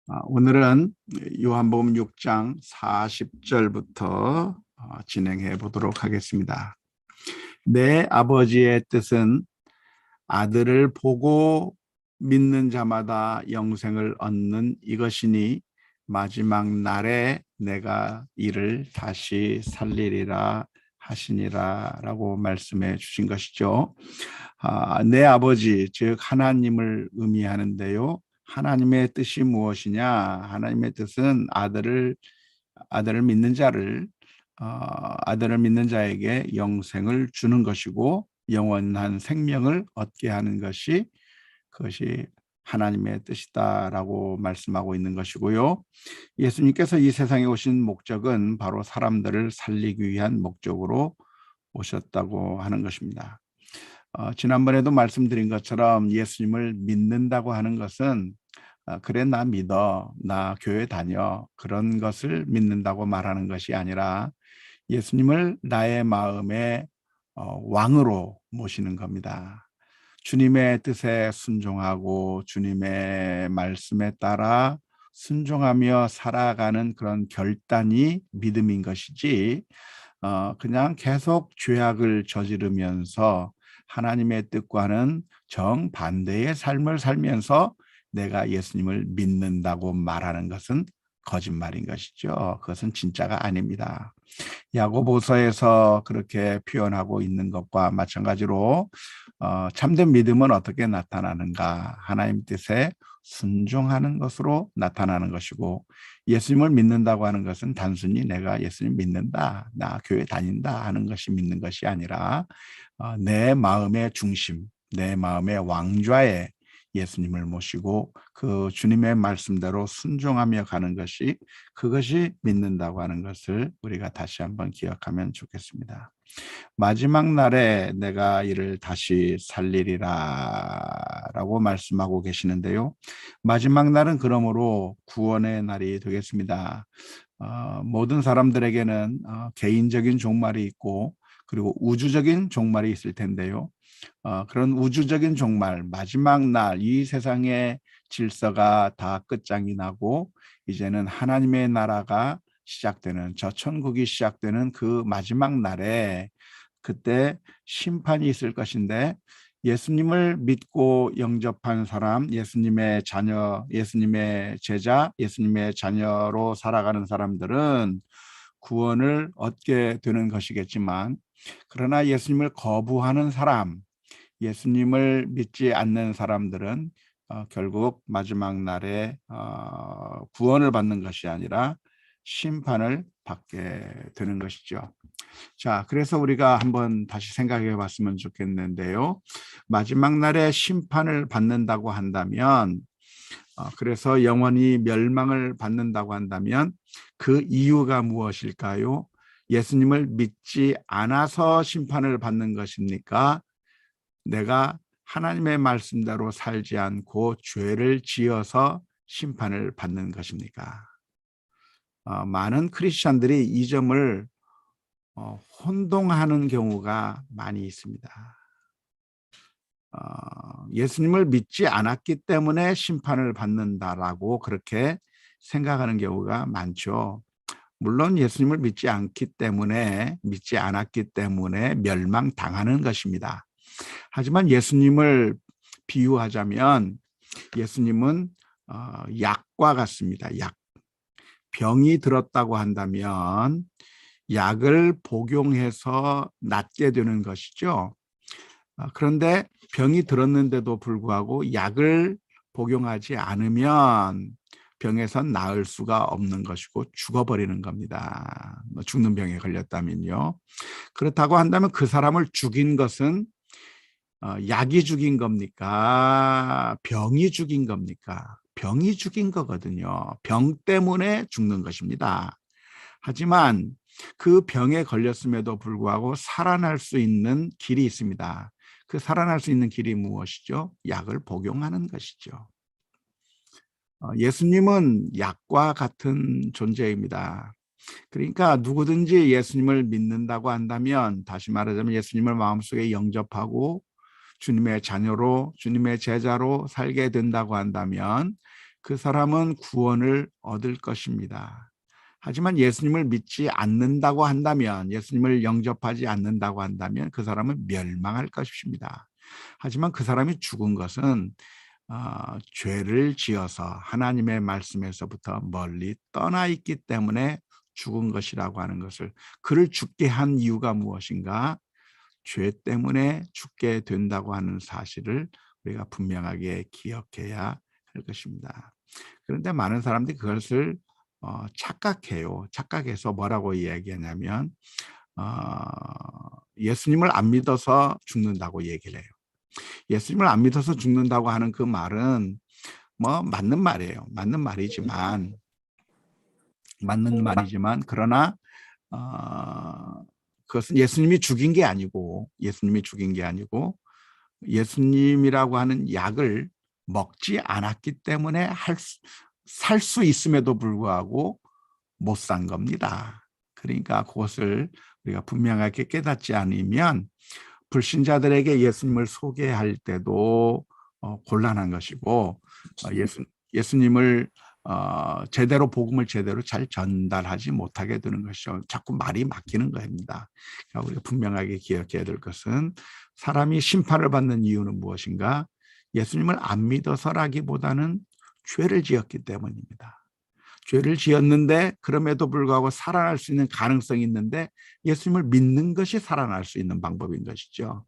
오늘은 요한복음 6장 40절부터 진행해 보도록 하겠습니다. 내 아버지의 뜻은 아들을 보고 믿는 자마다 영생을 얻는 이것이니 마지막 날에 내가 이를 다시 살리리라 하시니라 라고 말씀해 주신 것이죠. 내 아버지 즉 하나님을 의미하는데요. 하나님의 뜻이 무엇이냐? 하나님의 뜻은 아들을 믿는 자를 아들을 믿는 자에게 영생을 주는 것이고 영원한 생명을 얻게 하는 그것이 하나님의 뜻이다라고 말씀하고 있는 것이고요. 예수님께서 이 세상에 오신 목적은 바로 사람들을 살리기 위한 목적으로 오셨다고 하는 것입니다. 지난번에도 말씀드린 것처럼 예수님을 믿는다고 하는 것은 그래 나 믿어, 나 교회 다녀 그런 것을 믿는다고 말하는 것이 아니라 예수님을 나의 마음의 왕으로 모시는 겁니다. 주님의 뜻에 순종하고 주님의 말씀에 따라 순종하며 살아가는 그런 결단이 믿음인 것이지 그냥 계속 죄악을 저지르면서 하나님의 뜻과는 정반대의 삶을 살면서 내가 예수님을 믿는다고 말하는 것은 거짓말인 것이죠. 그것은 진짜가 아닙니다. 야고보서에서 그렇게 표현하고 있는 것과 마찬가지로 참된 믿음은 어떻게 나타나는가? 하나님 뜻에 순종하는 것으로 나타나는 것이고 예수님을 믿는다고 하는 것은 단순히 내가 예수님 믿는다, 나 교회 다닌다 하는 것이 믿는 것이 아니라 내 마음의 중심, 내 마음의 왕좌에 예수님을 모시고 그 주님의 말씀대로 순종하며 가는 그것이 믿는다고 하는 것을 우리가 다시 한번 기억하면 좋겠습니다. 마지막 날에 내가 이를 다시 살리리라 라고 말씀하고 계시는데요. 마지막 날은 그러므로 구원의 날이 되겠습니다. 모든 사람들에게는 개인적인 종말이 있고 그리고 우주적인 종말이 있을 텐데요. 그런 우주적인 종말, 마지막 날, 이 세상의 질서가 다 끝장이 나고 이제는 하나님의 나라가 시작되는, 저 천국이 시작되는 그 마지막 날에 그때 심판이 있을 것인데 예수님을 믿고 영접한 사람, 예수님의 자녀, 예수님의 제자, 예수님의 자녀로 살아가는 사람들은 구원을 얻게 되는 것이겠지만 그러나 예수님을 거부하는 사람, 예수님을 믿지 않는 사람들은 결국 마지막 날에 구원을 받는 것이 아니라 심판을 받게 되는 것이죠. 자, 그래서 우리가 한번 다시 생각해 봤으면 좋겠는데요. 마지막 날에 심판을 받는다고 한다면, 그래서 영원히 멸망을 받는다고 한다면 그 이유가 무엇일까요? 예수님을 믿지 않아서 심판을 받는 것입니까? 내가 하나님의 말씀대로 살지 않고 죄를 지어서 심판을 받는 것입니까? 많은 크리스천들이 이 점을 혼동하는 경우가 많이 있습니다. 예수님을 믿지 않았기 때문에 심판을 받는다라고 그렇게 생각하는 경우가 많죠. 물론 예수님을 믿지 않았기 때문에 멸망당하는 것입니다. 하지만 예수님을 비유하자면 예수님은 약과 같습니다. 약. 병이 들었다고 한다면 약을 복용해서 낫게 되는 것이죠. 그런데 병이 들었는데도 불구하고 약을 복용하지 않으면 병에서 나을 수가 없는 것이고 죽어버리는 겁니다. 죽는 병에 걸렸다면요. 그렇다고 한다면 그 사람을 죽인 것은 약이 죽인 겁니까? 병이 죽인 겁니까? 병이 죽인 거거든요. 병 때문에 죽는 것입니다. 하지만 그 병에 걸렸음에도 불구하고 살아날 수 있는 길이 있습니다. 그 살아날 수 있는 길이 무엇이죠? 약을 복용하는 것이죠. 예수님은 약과 같은 존재입니다. 그러니까 누구든지 예수님을 믿는다고 한다면, 다시 말하자면 예수님을 마음속에 영접하고 주님의 자녀로, 주님의 제자로 살게 된다고 한다면 그 사람은 구원을 얻을 것입니다. 하지만 예수님을 믿지 않는다고 한다면, 예수님을 영접하지 않는다고 한다면 그 사람은 멸망할 것입니다. 하지만 그 사람이 죽은 것은 죄를 지어서 하나님의 말씀에서부터 멀리 떠나 있기 때문에 죽은 것이라고 하는 것을, 그를 죽게 한 이유가 무엇인가? 죄 때문에 죽게 된다고 하는 사실을 우리가 분명하게 기억해야 할 것입니다. 그런데 많은 사람들이 그것을 착각해요. 착각해서 뭐라고 이야기하냐면 예수님을 안 믿어서 죽는다고 얘기를 해요. 예수님을 안 믿어서 죽는다고 하는 그 말은 뭐 맞는 말이에요. 맞는 말이지만 그러나 그것은 예수님이 죽인 게 아니고 예수님이라고 하는 약을 먹지 않았기 때문에 살 수 있음에도 불구하고 못 산 겁니다. 그러니까 그것을 우리가 분명하게 깨닫지 않으면 불신자들에게 예수님을 소개할 때도 곤란한 것이고, 예수님을 제대로 복음을 제대로 잘 전달하지 못하게 되는 것이죠. 자꾸 말이 막히는 겁니다. 그러니까 우리가 분명하게 기억해야 될 것은, 사람이 심판을 받는 이유는 무엇인가? 예수님을 안 믿어서라기보다는 죄를 지었기 때문입니다. 죄를 지었는데 그럼에도 불구하고 살아날 수 있는 가능성이 있는데, 예수님을 믿는 것이 살아날 수 있는 방법인 것이죠.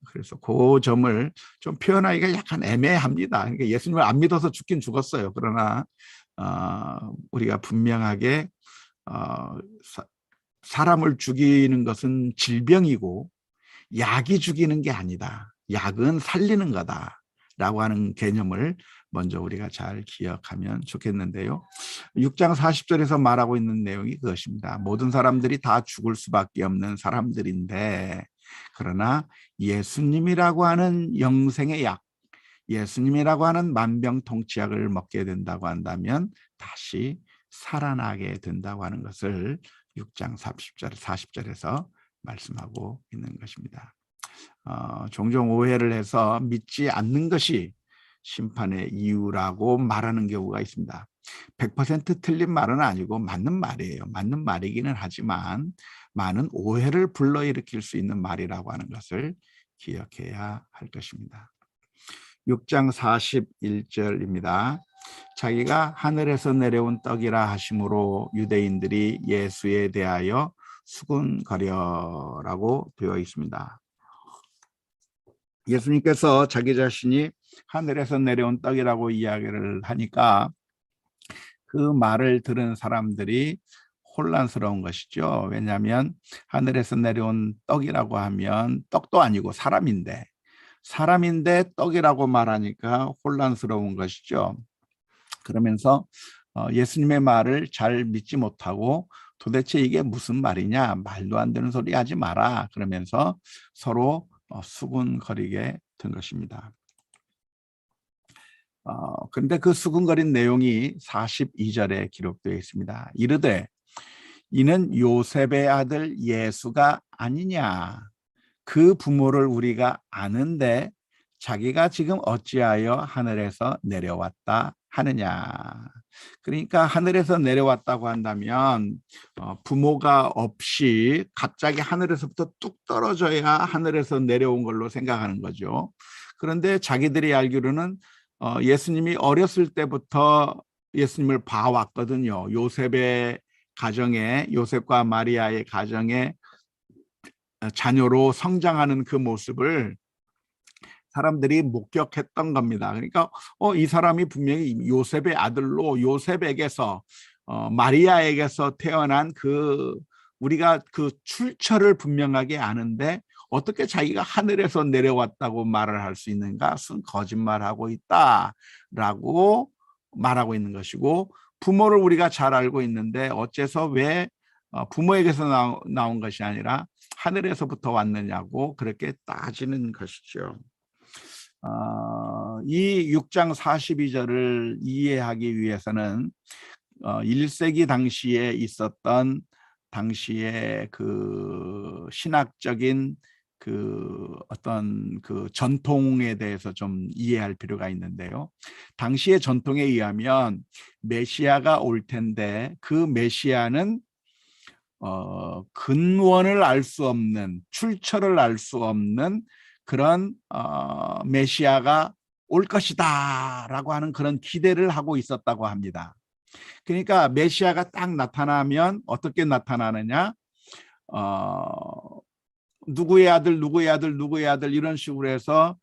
그래서 그 점을 좀 표현하기가 약간 애매합니다. 그러니까 예수님을 안 믿어서 죽긴 죽었어요. 그러나 우리가 분명하게 사람을 죽이는 것은 질병이고 약이 죽이는 게 아니다. 약은 살리는 거다라고 하는 개념을 먼저 우리가 잘 기억하면 좋겠는데요. 6장 40절에서 말하고 있는 내용이 그것입니다. 모든 사람들이 다 죽을 수밖에 없는 사람들인데, 그러나 예수님이라고 하는 영생의 약, 예수님이라고 하는 만병통치약을 먹게 된다고 한다면 다시 살아나게 된다고 하는 것을 6장 40절에서 말씀하고 있는 것입니다. 종종 오해를 해서 믿지 않는 것이 심판의 이유라고 말하는 경우가 있습니다. 100% 틀린 말은 아니고 맞는 말이에요. 맞는 말이기는 하지만 많은 오해를 불러일으킬 수 있는 말이라고 하는 것을 기억해야 할 것입니다. 6장 41절입니다. 자기가 하늘에서 내려온 떡이라 하심으로 유대인들이 예수에 대하여 수군거려라고 되어 있습니다. 예수님께서 자기 자신이 하늘에서 내려온 떡이라고 이야기를 하니까 그 말을 들은 사람들이 혼란스러운 것이죠. 왜냐하면 하늘에서 내려온 떡이라고 하면 떡도 아니고 사람인데 떡이라고 말하니까 혼란스러운 것이죠. 그러면서 예수님의 말을 잘 믿지 못하고 도대체 이게 무슨 말이냐, 말도 안 되는 소리 하지 마라, 그러면서 서로 수군거리게 된 것입니다. 그런데 그 수군거린 내용이 42절에 기록되어 있습니다. 이르되 이는 요셉의 아들 예수가 아니냐, 그 부모를 우리가 아는데 자기가 지금 어찌하여 하늘에서 내려왔다 하느냐. 그러니까 하늘에서 내려왔다고 한다면 부모가 없이 갑자기 하늘에서부터 뚝 떨어져야 하늘에서 내려온 걸로 생각하는 거죠. 그런데 자기들이 알기로는 예수님이 어렸을 때부터 예수님을 봐왔거든요. 요셉의 가정에, 요셉과 마리아의 가정에 자녀로 성장하는 그 모습을 사람들이 목격했던 겁니다. 그러니까 이 사람이 분명히 요셉의 아들로, 요셉에게서 마리아에게서 태어난 우리가 그 출처를 분명하게 아는데 어떻게 자기가 하늘에서 내려왔다고 말을 할 수 있는가? 그것은 거짓말하고 있다라고 말하고 있는 것이고, 부모를 우리가 잘 알고 있는데 어째서 왜 부모에게서 나온 것이 아니라 하늘에서부터 왔느냐고 그렇게 따지는 것이죠. 이 6장 42절을 이해하기 위해서는 1세기 당시에 있었던 당시의 그 신학적인 그 어떤 그 전통에 대해서 좀 이해할 필요가 있는데요. 당시의 전통에 의하면 메시아가 올 텐데 그 메시아는 근원을 알 수 없는, 출처를 알 수 없는 그런 메시아가 올 것이다 라고 하는 그런 기대를 하고 있었다고 합니다. 그러니까 메시아가 딱 나타나면 어떻게 나타나느냐, 누구의 아들, 누구의 아들, 누구의 아들 이런 식으로 해서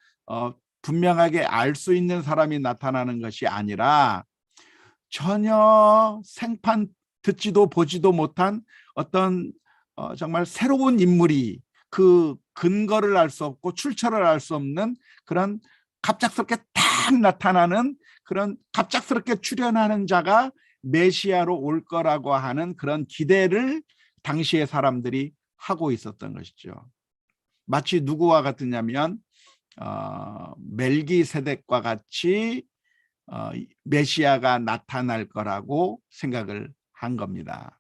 분명하게 알 수 있는 사람이 나타나는 것이 아니라 전혀 생판 듣지도 보지도 못한 어떤 정말 새로운 인물이 그 근거를 알 수 없고 출처를 알 수 없는 그런 갑작스럽게 딱 나타나는 그런 갑작스럽게 출현하는 자가 메시아로 올 거라고 하는 그런 기대를 당시의 사람들이 하고 있었던 것이죠. 마치 누구와 같으냐면 멜기세덱과 같이 메시아가 나타날 거라고 생각을 한 겁니다.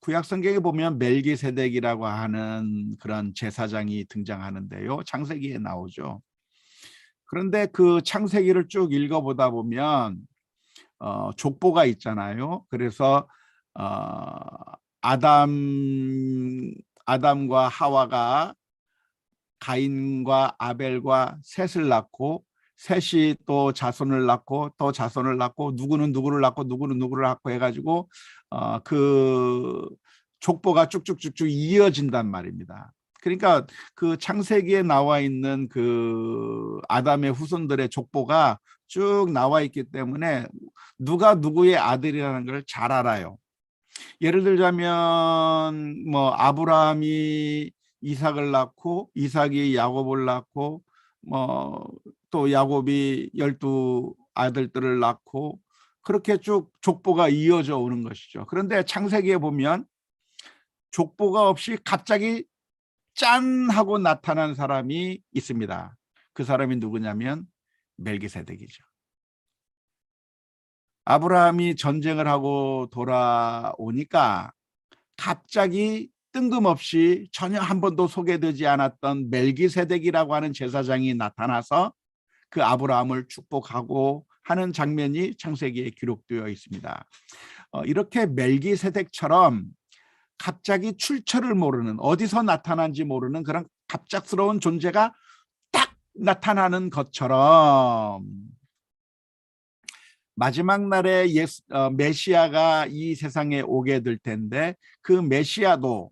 구약 성경에 보면 멜기세덱이라고 하는 그런 제사장이 등장하는데요. 창세기에 나오죠. 그런데 그 창세기를 쭉 읽어보다 보면 족보가 있잖아요. 그래서 아담과 하와가 가인과 아벨과 셋을 낳고 셋이 또 자손을 낳고 또 자손을 낳고 누구는 누구를 낳고 누구는 누구를 낳고 해가지고 그 족보가 쭉쭉쭉쭉 이어진단 말입니다. 그러니까 그 창세기에 나와 있는 그 아담의 후손들의 족보가 쭉 나와 있기 때문에 누가 누구의 아들이라는 걸 잘 알아요. 예를 들자면 뭐 아브라함이 이삭을 낳고 이삭이 야곱을 낳고 뭐 또 야곱이 12 아들들을 낳고 그렇게 쭉 족보가 이어져 오는 것이죠. 그런데 창세기에 보면 족보가 없이 갑자기 짠 하고 나타난 사람이 있습니다. 그 사람이 누구냐면 멜기세덱이죠. 아브라함이 전쟁을 하고 돌아오니까 갑자기 뜬금없이 전혀 한 번도 소개되지 않았던 멜기세덱이라고 하는 제사장이 나타나서 그 아브라함을 축복하고 하는 장면이 창세기에 기록되어 있습니다. 이렇게 멜기세덱처럼 갑자기 출처를 모르는, 어디서 나타난지 모르는 그런 갑작스러운 존재가 딱 나타나는 것처럼 마지막 날에 메시아가 이 세상에 오게 될 텐데 그 메시아도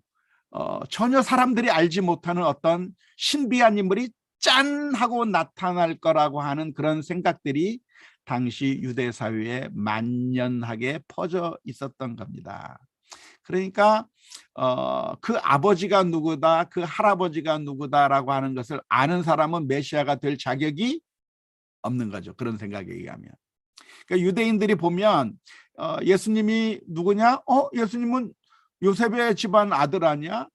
전혀 사람들이 알지 못하는 어떤 신비한 인물이 짠 하고 나타날 거라고 하는 그런 생각들이 당시 유대 사회에 만연하게 퍼져 있었던 겁니다. 그러니까 그 아버지가 누구다, 그 할아버지가 누구다라고 하는 것을 아는 사람은 메시아가 될 자격이 없는 거죠. 그런 생각에 의하면. 그러니까 유대인들이 보면 예수님이 누구냐? 예수님은 요셉의 집안 아들 아니야?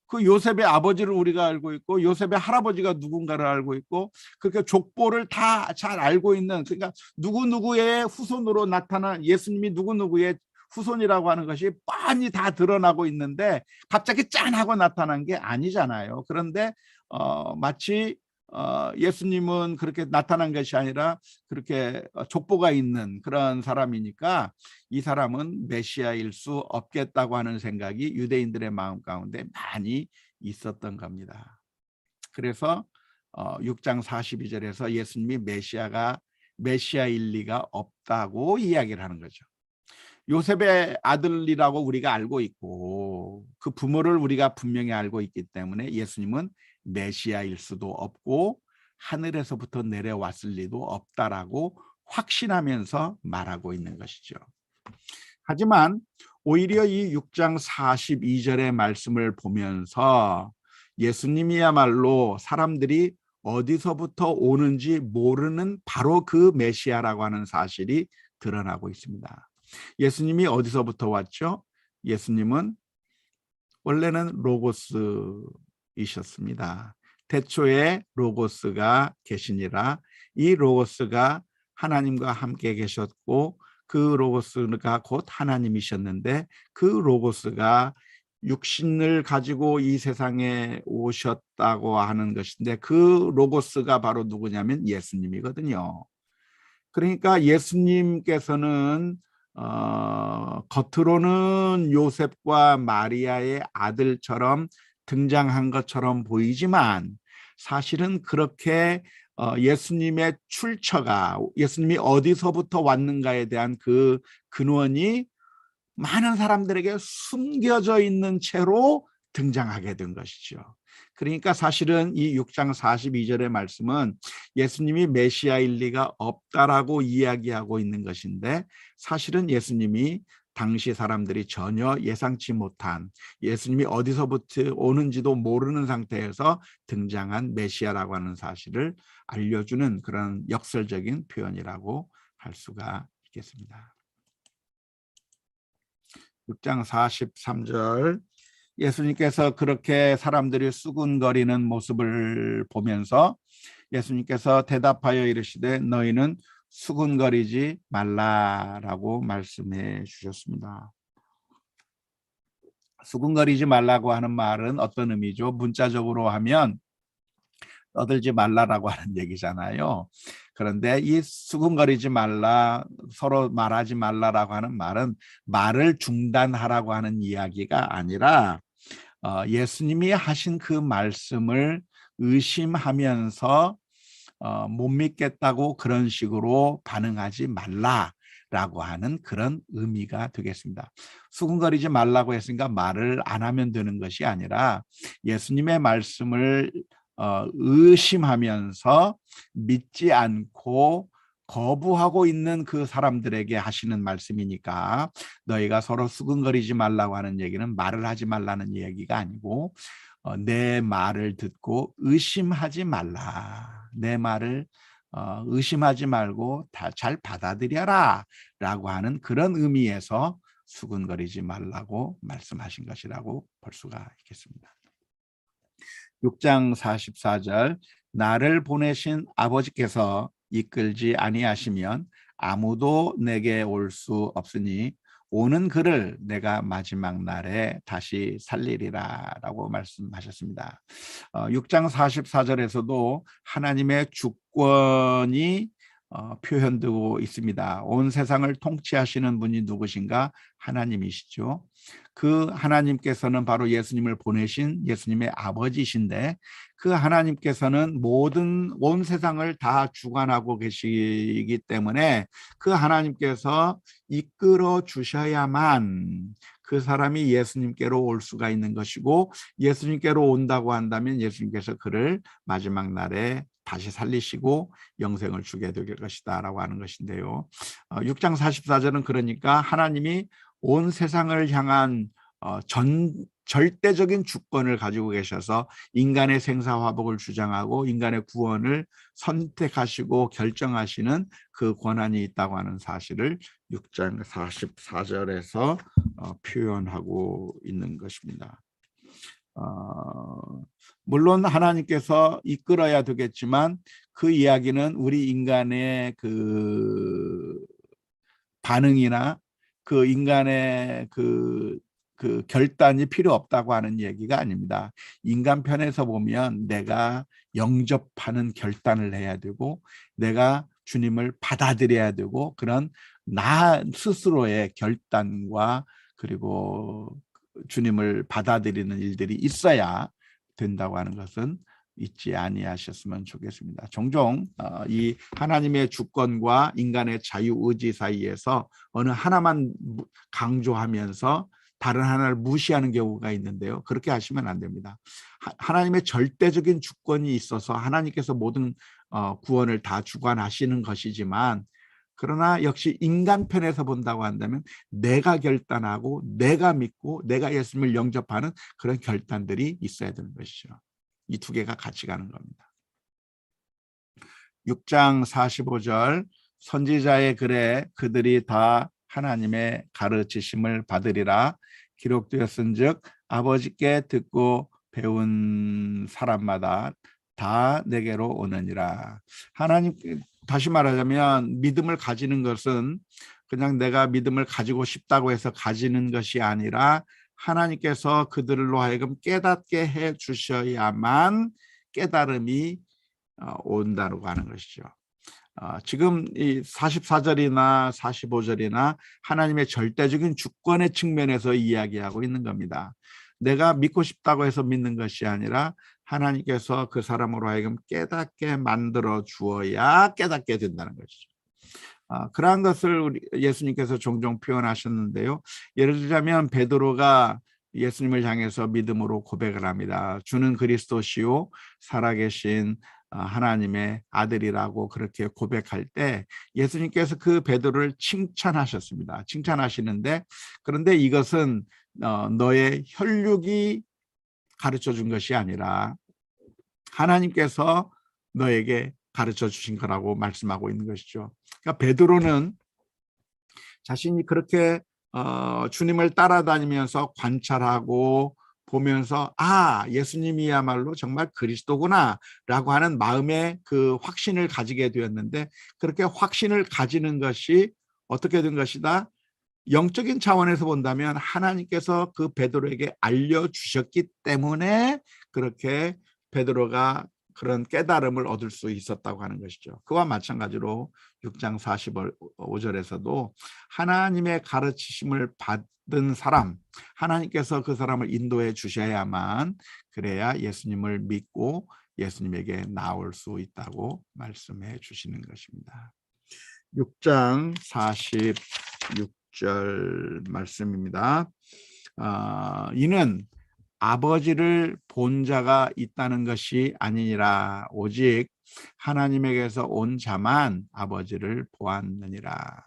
그 요셉의 아버지를 우리가 알고 있고 요셉의 할아버지가 누군가를 알고 있고 그렇게 족보를 다 잘 알고 있는, 그러니까 누구누구의 후손으로 나타난 예수님이 누구누구의 후손이라고 하는 것이 뻔히 다 드러나고 있는데 갑자기 짠 하고 나타난 게 아니잖아요. 그런데 마치 예수님은 그렇게 나타난 것이 아니라 그렇게 족보가 있는 그런 사람이니까 이 사람은 메시아일 수 없겠다고 하는 생각이 유대인들의 마음 가운데 많이 있었던 겁니다. 그래서 6장 42절에서 예수님이 메시아일 리가 없다고 이야기를 하는 거죠. 요셉의 아들이라고 우리가 알고 있고 그 부모를 우리가 분명히 알고 있기 때문에 예수님은 메시아일 수도 없고 하늘에서부터 내려왔을 리도 없다라고 확신하면서 말하고 있는 것이죠. 하지만 오히려 이 6장 42절의 말씀을 보면서 예수님이야말로 사람들이 어디서부터 오는지 모르는 바로 그 메시아라고 하는 사실이 드러나고 있습니다. 예수님이 어디서부터 왔죠? 예수님은 원래는 로고스이셨습니다. 태초에 로고스가 계시니라. 이 로고스가 하나님과 함께 계셨고 그 로고스가 곧 하나님이셨는데 그 로고스가 육신을 가지고 이 세상에 오셨다고 하는 것인데 그 로고스가 바로 누구냐면 예수님이거든요. 그러니까 예수님께서는 겉으로는 요셉과 마리아의 아들처럼 등장한 것처럼 보이지만 사실은 그렇게 예수님의 출처가 예수님이 어디서부터 왔는가에 대한 그 근원이 많은 사람들에게 숨겨져 있는 채로 등장하게 된 것이죠. 그러니까 사실은 이 6장 42절의 말씀은 예수님이 메시아일 리가 없다라고 이야기하고 있는 것인데 사실은 예수님이 당시 사람들이 전혀 예상치 못한 예수님이 어디서부터 오는지도 모르는 상태에서 등장한 메시아라고 하는 사실을 알려주는 그런 역설적인 표현이라고 할 수가 있겠습니다. 6장 43절 예수님께서 그렇게 사람들이 수군거리는 모습을 보면서 예수님께서 대답하여 이르시되 너희는 수군거리지 말라라고 말씀해 주셨습니다. 수군거리지 말라고 하는 말은 어떤 의미죠? 문자적으로 하면 떠들지 말라라고 하는 얘기잖아요. 그런데 이 수군거리지 말라, 서로 말하지 말라라고 하는 말은 말을 중단하라고 하는 이야기가 아니라 예수님이 하신 그 말씀을 의심하면서 못 믿겠다고 그런 식으로 반응하지 말라라고 하는 그런 의미가 되겠습니다. 수군거리지 말라고 했으니까 말을 안 하면 되는 것이 아니라 예수님의 말씀을 의심하면서 믿지 않고 거부하고 있는 그 사람들에게 하시는 말씀이니까 너희가 서로 수근거리지 말라고 하는 얘기는 말을 하지 말라는 얘기가 아니고 내 말을 듣고 의심하지 말라. 내 말을 의심하지 말고 다 잘 받아들여라 라고 하는 그런 의미에서 수근거리지 말라고 말씀하신 것이라고 볼 수가 있겠습니다. 6장 44절 나를 보내신 아버지께서 이끌지 아니하시면 아무도 내게 올 수 없으니 오는 그를 내가 마지막 날에 다시 살리리라 라고 말씀하셨습니다. 6장 44절에서도 하나님의 주권이 표현되고 있습니다. 온 세상을 통치하시는 분이 누구신가? 하나님이시죠. 그 하나님께서는 바로 예수님을 보내신 예수님의 아버지신데 그 하나님께서는 온 세상을 다 주관하고 계시기 때문에 그 하나님께서 이끌어 주셔야만 그 사람이 예수님께로 올 수가 있는 것이고 예수님께로 온다고 한다면 예수님께서 그를 마지막 날에 다시 살리시고 영생을 주게 될 것이다 라고 하는 것인데요. 6장 44절은 그러니까 하나님이 온 세상을 향한 절대적인 주권을 가지고 계셔서 인간의 생사화복을 주장하고 인간의 구원을 선택하시고 결정하시는 그 권한이 있다고 하는 사실을 6장 44절에서 표현하고 있는 것입니다. 물론 하나님께서 이끌어야 되겠지만 그 이야기는 우리 인간의 그 반응이나 그 인간의 그 결단이 필요 없다고 하는 얘기가 아닙니다. 인간 편에서 보면 내가 영접하는 결단을 해야 되고 내가 주님을 받아들여야 되고 그런 나 스스로의 결단과 그리고 주님을 받아들이는 일들이 있어야 된다고 하는 것은 잊지 아니하셨으면 좋겠습니다. 종종 이 하나님의 주권과 인간의 자유의지 사이에서 어느 하나만 강조하면서 다른 하나를 무시하는 경우가 있는데요. 그렇게 하시면 안 됩니다. 하나님의 절대적인 주권이 있어서 하나님께서 모든 구원을 다 주관하시는 것이지만 그러나 역시 인간 편에서 본다고 한다면 내가 결단하고 내가 믿고 내가 예수님을 영접하는 그런 결단들이 있어야 되는 것이죠. 이 두 개가 같이 가는 겁니다. 6장 45절 선지자의 글에 그들이 다 하나님의 가르치심을 받으리라 기록되었은즉 아버지께 듣고 배운 사람마다 다 내게로 오느니라. 하나님 다시 말하자면 믿음을 가지는 것은 그냥 내가 믿음을 가지고 싶다고 해서 가지는 것이 아니라 하나님께서 그들로 하여금 깨닫게 해 주셔야만 깨달음이 온다고 하는 것이죠. 지금 이 44절이나 45절이나 하나님의 절대적인 주권의 측면에서 이야기하고 있는 겁니다. 내가 믿고 싶다고 해서 믿는 것이 아니라 하나님께서 그 사람으로 하여금 깨닫게 만들어 주어야 깨닫게 된다는 것이죠. 그러한 것을 예수님께서 종종 표현하셨는데요. 예를 들자면 베드로가 예수님을 향해서 믿음으로 고백을 합니다. 주는 그리스도시요 살아계신 하나님의 아들이라고 그렇게 고백할 때 예수님께서 그 베드로를 칭찬하셨습니다. 칭찬하시는데, 그런데 이것은 너의 혈육이 가르쳐 준 것이 아니라 하나님께서 너에게 가르쳐 주신 거라고 말씀하고 있는 것이죠. 그러니까 베드로는 자신이 그렇게 주님을 따라다니면서 관찰하고 보면서 예수님이야말로 정말 그리스도구나 라고 하는 마음의 그 확신을 가지게 되었는데, 그렇게 확신을 가지는 것이 어떻게 된 것이다? 영적인 차원에서 본다면 하나님께서 그 베드로에게 알려주셨기 때문에 그렇게 베드로가 그런 깨달음을 얻을 수 있었다고 하는 것이죠. 그와 마찬가지로 6장 45절에서도 하나님의 가르치심을 받은 사람, 하나님께서 그 사람을 인도해 주셔야만 그래야 예수님을 믿고 예수님에게 나올 수 있다고 말씀해 주시는 것입니다. 6장 46절 말씀입니다. 이는 아버지를 본 자가 있다는 것이 아니니라. 오직 하나님에게서 온 자만 아버지를 보았느니라.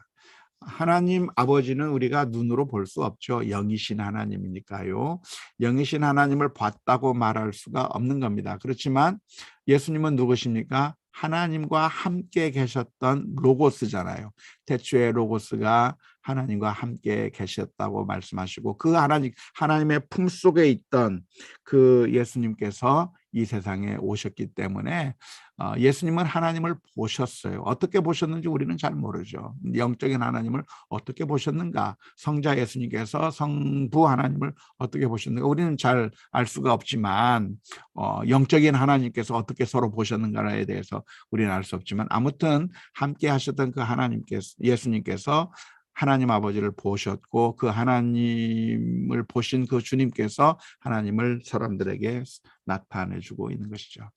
하나님 아버지는 우리가 눈으로 볼 수 없죠. 영이신 하나님이니까요. 영이신 하나님을 봤다고 말할 수가 없는 겁니다. 그렇지만 예수님은 누구십니까? 하나님과 함께 계셨던 로고스잖아요. 태초에 로고스가 하나님과 함께 계셨다고 말씀하시고, 그 하나님의 품속에 있던 그 예수님께서 이 세상에 오셨기 때문에 예수님은 하나님을 보셨어요. 어떻게 보셨는지 우리는 잘 모르죠. 영적인 하나님을 어떻게 보셨는가, 성자 예수님께서 성부 하나님을 어떻게 보셨는가 우리는 잘 알 수가 없지만, 영적인 하나님께서 어떻게 서로 보셨는가에 대해서 우리는 알 수 없지만, 아무튼 함께 하셨던 그 하나님께서, 예수님께서 하나님 아버지를 보셨고, 그 하나님을 보신 그 주님께서 하나님을 사람들에게 나타내주고 있는 것이죠.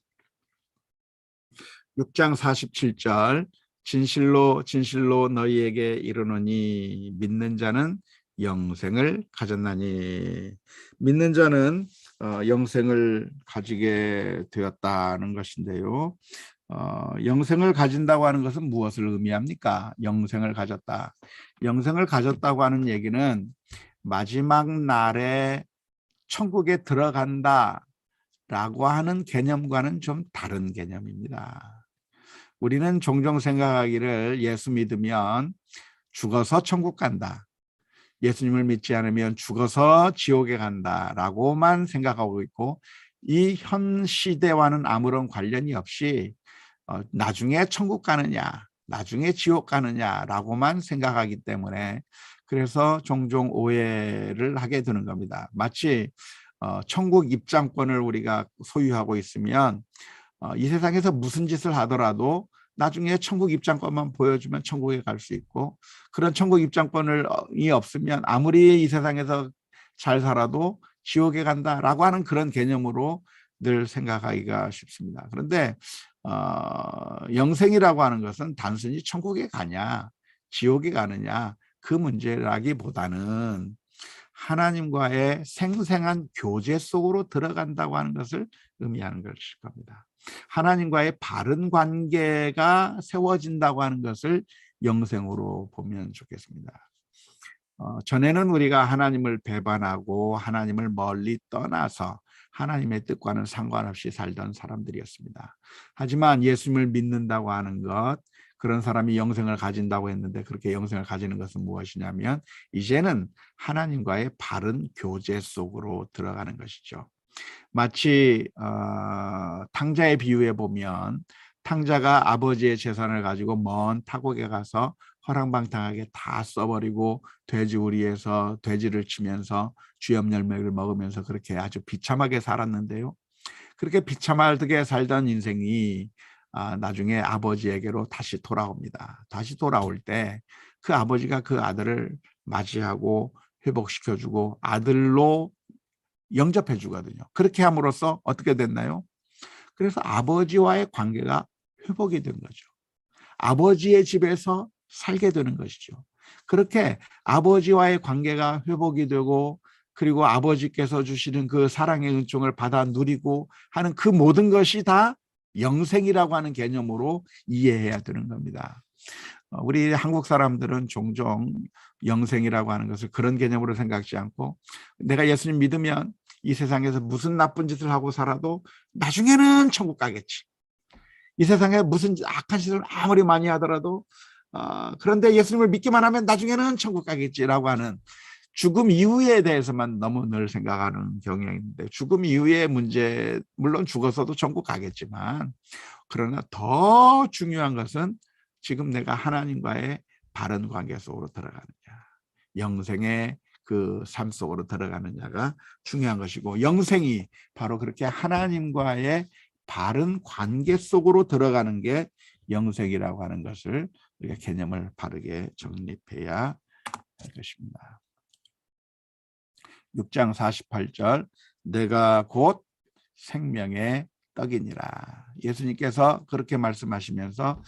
6장 47절, 진실로 진실로 너희에게 이르노니 믿는 자는 영생을 가졌나니. 믿는 자는 영생을 가지게 되었다는 것인데요. 영생을 가진다고 하는 것은 무엇을 의미합니까? 영생을 가졌다. 영생을 가졌다고 하는 얘기는 마지막 날에 천국에 들어간다 라고 하는 개념과는 좀 다른 개념입니다. 우리는 종종 생각하기를 예수 믿으면 죽어서 천국 간다, 예수님을 믿지 않으면 죽어서 지옥에 간다라고만 생각하고 있고, 이 현 시대와는 아무런 관련이 없이 나중에 천국 가느냐, 나중에 지옥 가느냐라고만 생각하기 때문에, 그래서 종종 오해를 하게 되는 겁니다. 마치 천국 입장권을 우리가 소유하고 있으면 이 세상에서 무슨 짓을 하더라도 나중에 천국 입장권만 보여주면 천국에 갈 수 있고, 그런 천국 입장권이 없으면 아무리 이 세상에서 잘 살아도 지옥에 간다라고 하는 그런 개념으로 늘 생각하기가 쉽습니다. 그런데 영생이라고 하는 것은 단순히 천국에 가냐 지옥에 가느냐 그 문제라기보다는 하나님과의 생생한 교제 속으로 들어간다고 하는 것을 의미하는 것일 겁니다. 하나님과의 바른 관계가 세워진다고 하는 것을 영생으로 보면 좋겠습니다. 전에는 우리가 하나님을 배반하고 하나님을 멀리 떠나서 하나님의 뜻과는 상관없이 살던 사람들이었습니다. 하지만 예수님을 믿는다고 하는 것, 그런 사람이 영생을 가진다고 했는데, 그렇게 영생을 가지는 것은 무엇이냐면 이제는 하나님과의 바른 교제 속으로 들어가는 것이죠. 마치 탕자의 비유에 보면 탕자가 아버지의 재산을 가지고 먼 타국에 가서 허랑방탕하게 다 써버리고 돼지우리에서 돼지를 치면서 쥐염 열매를 먹으면서 그렇게 아주 비참하게 살았는데요. 그렇게 비참하게 살던 인생이 나중에 아버지에게로 다시 돌아옵니다. 다시 돌아올 때 그 아버지가 그 아들을 맞이하고 회복시켜주고 아들로 영접해 주거든요. 그렇게 함으로써 어떻게 됐나요? 그래서 아버지와의 관계가 회복이 된 거죠. 아버지의 집에서 살게 되는 것이죠. 그렇게 아버지와의 관계가 회복이 되고 그리고 아버지께서 주시는 그 사랑의 은총을 받아 누리고 하는 그 모든 것이 다 영생이라고 하는 개념으로 이해해야 되는 겁니다. 우리 한국 사람들은 종종 영생이라고 하는 것을 그런 개념으로 생각지 않고 내가 예수님 믿으면 이 세상에서 무슨 나쁜 짓을 하고 살아도 나중에는 천국 가겠지. 이 세상에 무슨 악한 짓을 아무리 많이 하더라도 그런데 예수님을 믿기만 하면 나중에는 천국 가겠지라고 하는 죽음 이후에 대해서만 너무 늘 생각하는 경향이 있는데 죽음 이후의 문제 물론 죽어서도 천국 가겠지만 그러나 더 중요한 것은 지금 내가 하나님과의 바른 관계 속으로 들어가느냐 영생의 그 삶 속으로 들어가느냐가 중요한 것이고 영생이 바로 그렇게 하나님과의 바른 관계 속으로 들어가는 게 영생이라고 하는 것을 우리가 개념을 바르게 정립해야 할 것입니다. 6장 48절 내가 곧 생명의 떡이니라. 예수님께서 그렇게 말씀하시면서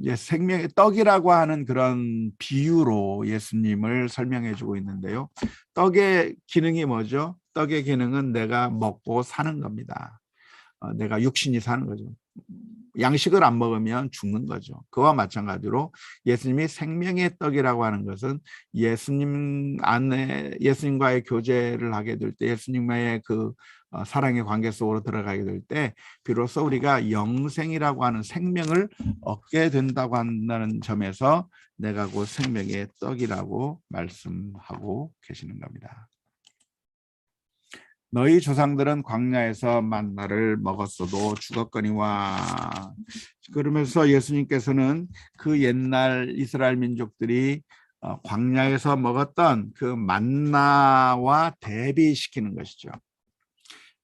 이제 생명의 떡이라고 하는 그런 비유로 예수님을 설명해 주고 있는데요. 떡의 기능이 뭐죠? 떡의 기능은 내가 먹고 사는 겁니다. 내가 육신이 사는 거죠. 양식을 안 먹으면 죽는 거죠. 그와 마찬가지로 예수님이 생명의 떡이라고 하는 것은 예수님 안에 예수님과의 교제를 하게 될 때 예수님과의 그 사랑의 관계 속으로 들어가게 될 때 비로소 우리가 영생이라고 하는 생명을 얻게 된다고 한다는 점에서 내가 곧 생명의 떡이라고 말씀하고 계시는 겁니다. 너희 조상들은 광야에서 만나를 먹었어도 죽었거니와. 그러면서 예수님께서는 그 옛날 이스라엘 민족들이 광야에서 먹었던 그 만나와 대비시키는 것이죠.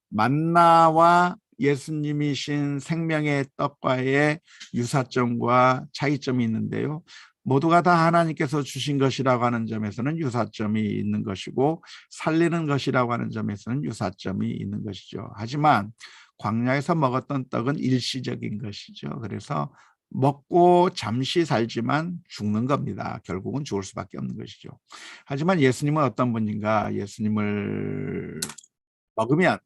만나와 예수님이신 생명의 떡과의 유사점과 차이점이 있는데요. 모두가 다 하나님께서 주신 것이라고 하는 점에서는 유사점이 있는 것이고 살리는 것이라고 하는 점에서는 유사점이 있는 것이죠. 하지만 광야에서 먹었던 떡은 일시적인 것이죠. 그래서 먹고 잠시 살지만 죽는 겁니다. 결국은 죽을 수밖에 없는 것이죠. 하지만 예수님은 어떤 분인가? 예수님을 먹으면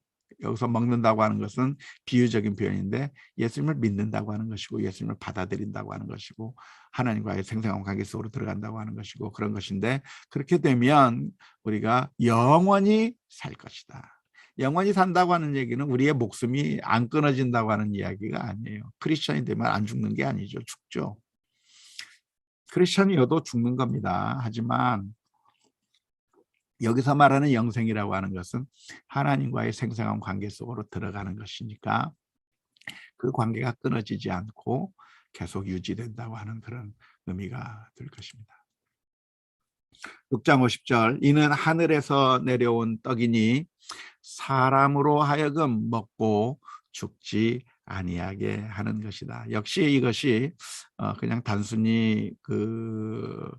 여기서 먹는다고 하는 것은 비유적인 표현인데 예수님을 믿는다고 하는 것이고 예수님을 받아들인다고 하는 것이고 하나님과의 생생한 관계 속으로 들어간다고 하는 것이고 그런 것인데 그렇게 되면 우리가 영원히 살 것이다. 영원히 산다고 하는 얘기는 우리의 목숨이 안 끊어진다고 하는 이야기가 아니에요. 크리스천이 되면 안 죽는 게 아니죠. 죽죠. 크리스천이어도 죽는 겁니다. 하지만 여기서 말하는 영생이라고 하는 것은 하나님과의 생생한 관계 속으로 들어가는 것이니까 그 관계가 끊어지지 않고 계속 유지된다고 하는 그런 의미가 될 것입니다. 6장 50절 이는 하늘에서 내려온 떡이니 사람으로 하여금 먹고 죽지 아니하게 하는 것이다. 역시 이것이 그냥 단순히 그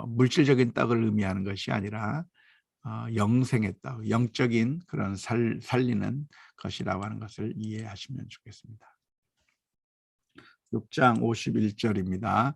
물질적인 떡을 의미하는 것이 아니라 영생의 떡, 영적인 그런 살리는 것이라고 하는 것을 이해하시면 좋겠습니다. 6장 51절입니다.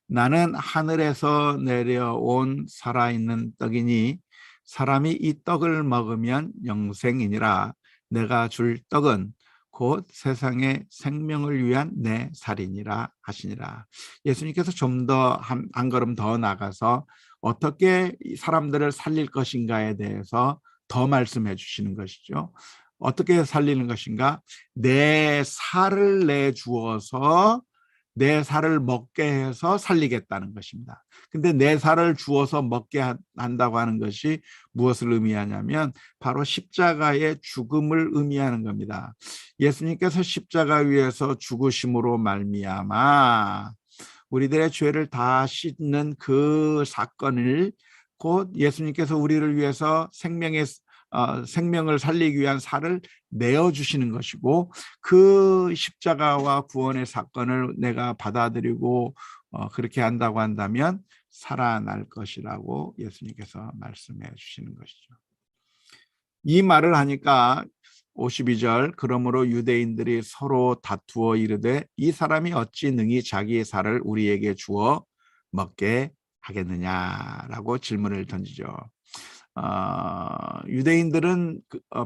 나는 하늘에서 내려온 살아있는 떡이니 사람이 이 떡을 먹으면 영생이니라. 내가 줄 떡은 곧 세상의 생명을 위한 내 살이니라 하시니라. 예수님께서 좀 더 한 걸음 더 나가서 어떻게 사람들을 살릴 것인가에 대해서 더 말씀해 주시는 것이죠. 어떻게 살리는 것인가? 내 살을 내주어서 내 살을 먹게 해서 살리겠다는 것입니다. 근데 내 살을 주어서 먹게 한다고 하는 것이 무엇을 의미하냐면 바로 십자가의 죽음을 의미하는 겁니다. 예수님께서 십자가 위에서 죽으심으로 말미암아 우리들의 죄를 다 씻는 그 사건을 곧 예수님께서 우리를 위해서 생명을 살리기 위한 살을 내어주시는 것이고, 그 십자가와 구원의 사건을 내가 받아들이고 그렇게 한다고 한다면 살아날 것이라고 예수님께서 말씀해 주시는 것이죠. 이 말을 하니까 52절, 그러므로 유대인들이 서로 다투어 이르되 이 사람이 어찌 능히 자기의 살을 우리에게 주어 먹게 하겠느냐라고 질문을 던지죠. 유대인들은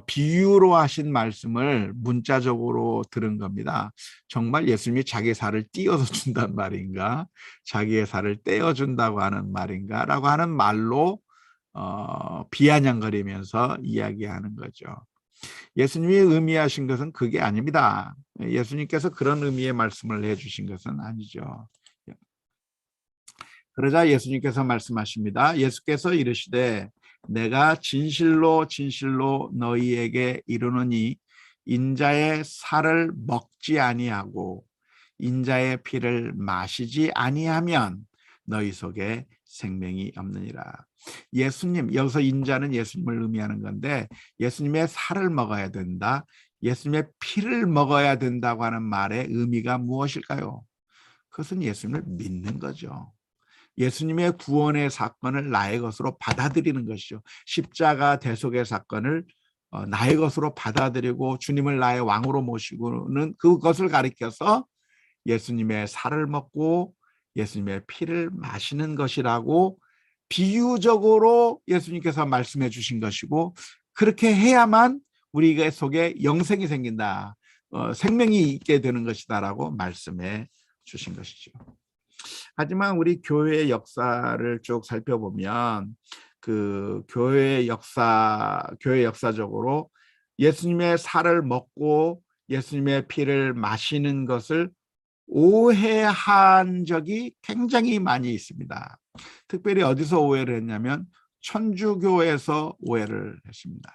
비유로 하신 말씀을 문자적으로 들은 겁니다. 정말 예수님이 자기의 살을 띄어서 준단 말인가, 자기의 살을 떼어준다고 하는 말인가 라고 하는 말로 비아냥거리면서 이야기하는 거죠. 예수님이 의미하신 것은 그게 아닙니다. 예수님께서 그런 의미의 말씀을 해주신 것은 아니죠. 그러자 예수님께서 말씀하십니다. 예수께서 이르시되 내가 진실로 진실로 너희에게 이르노니 인자의 살을 먹지 아니하고 인자의 피를 마시지 아니하면 너희 속에 생명이 없느니라. 예수님, 여기서 인자는 예수님을 의미하는 건데 예수님의 살을 먹어야 된다, 예수님의 피를 먹어야 된다고 하는 말의 의미가 무엇일까요? 그것은 예수님을 믿는 거죠. 예수님의 구원의 사건을 나의 것으로 받아들이는 것이죠. 십자가 대속의 사건을 나의 것으로 받아들이고 주님을 나의 왕으로 모시고는 그것을 가리켜서 예수님의 살을 먹고 예수님의 피를 마시는 것이라고 비유적으로 예수님께서 말씀해 주신 것이고, 그렇게 해야만 우리 속에 영생이 생긴다, 생명이 있게 되는 것이다라고 말씀해 주신 것이죠. 하지만 우리 교회의 역사를 쭉 살펴보면 그 교회 역사적으로 예수님의 살을 먹고 예수님의 피를 마시는 것을 오해한 적이 굉장히 많이 있습니다. 특별히 어디서 오해를 했냐면 천주교에서 오해를 했습니다.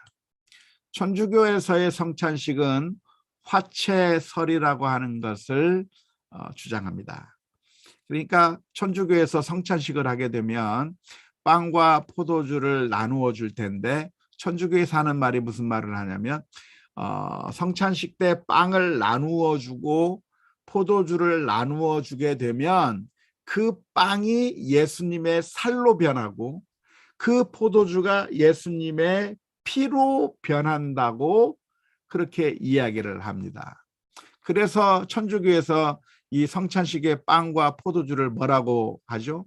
천주교에서의 성찬식은 화채설이라고 하는 것을 주장합니다. 그러니까 천주교에서 성찬식을 하게 되면 빵과 포도주를 나누어 줄 텐데, 천주교에서 하는 말이 무슨 말을 하냐면 성찬식 때 빵을 나누어 주고 포도주를 나누어 주게 되면 그 빵이 예수님의 살로 변하고 그 포도주가 예수님의 피로 변한다고 그렇게 이야기를 합니다. 그래서 천주교에서 이 성찬식의 빵과 포도주를 뭐라고 하죠?